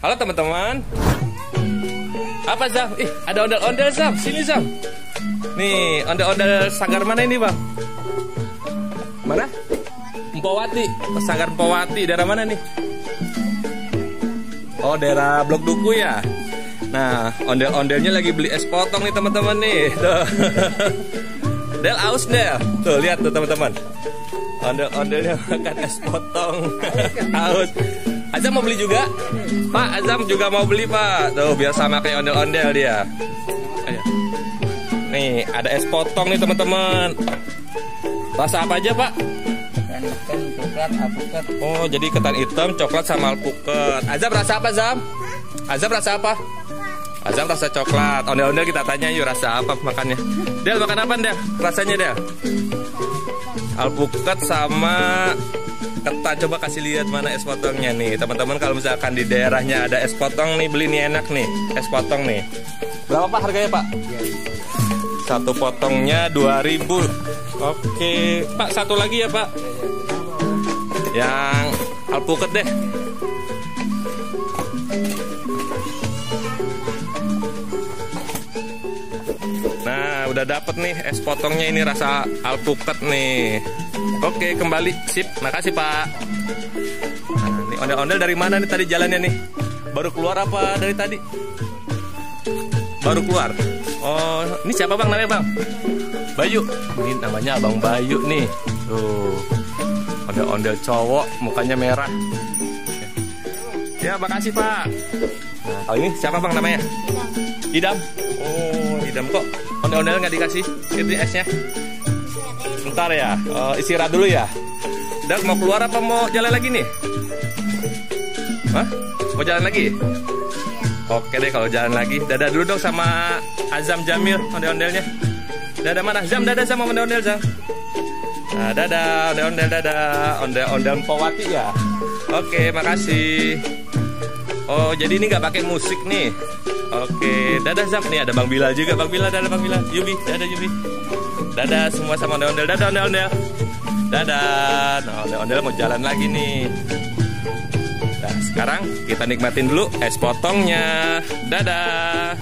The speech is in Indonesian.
Halo teman-teman. Apa Zam? Ih, ada ondel-ondel Zam. Sini Zam. Nih, ondel-ondel sanggar mana ini Bang? Mana? Empowati. Sanggar Empowati. Daerah mana nih? Oh, daerah Blok Duku ya. Nah, ondel-ondelnya lagi beli es potong nih teman-teman nih. Tuh. Del aus Del. Tuh lihat tuh teman-teman. Ondel-ondelnya makan es potong. Aus. Azam mau beli juga? Pak, Azam juga mau beli Pak. Tuh biar sama kayak ondel-ondel dia. Ayo. Nih ada es potong nih teman-teman. Rasa apa aja Pak? Ketan hitam, coklat, alpukat. Oh jadi ketan hitam, coklat sama alpukat. Azam rasa apa Azam? Azam rasa apa? Azam rasa coklat. Ondel-ondel kita tanya yuk rasa apa makannya. Del makan apa Del? Rasanya Del? Alpukat sama ketan. Coba kasih lihat mana es potongnya nih teman-teman. Kalau misalkan di daerahnya ada es potong nih, beli nih enak nih es potong nih. Berapa Pak harganya Pak? Satu potongnya 2.000. Oke Pak, satu lagi ya Pak. Yang alpukat deh. Nah udah dapet nih es potongnya ini rasa alpukat nih. Oke kembali sip, makasih Pak. Nah, nih ondel-ondel dari mana nih tadi jalannya nih? Baru keluar apa dari tadi? Baru keluar. Oh ini siapa Bang namanya Bang? Bayu. Ini namanya Abang Bayu nih. Tuh ondel-ondel cowok mukanya merah. Ya makasih Pak. Nah kalau ini siapa Bang namanya? Idam. Oh Idam kok ondel-ondel nggak dikasih ini esnya? Bentar ya, istirahat dulu ya. Dan mau keluar apa mau jalan lagi nih? Hah? Mau jalan lagi? Oke deh kalau jalan lagi. Dadah dulu dong sama Azam Jamil ondel-ondelnya. Dadah mana? Zam, dadah sama ondel-ondel Zam. Nah, dadah ondel-ondel, dadah. Ondel-ondel Empowati ya. Oke, makasih. Oh, jadi ini nggak pakai musik nih. Oke, dadah Zam. Nih ada Bang Bilal juga. Bang Bilal, dadah Bang Bilal. Yubi, dadah Yubi. Dadah semua sama ondel-ondel. Dadah ondel-ondel. Dadah. Nah, ondel-ondel mau jalan lagi nih. Nah, sekarang kita nikmatin dulu es potongnya. Dadah.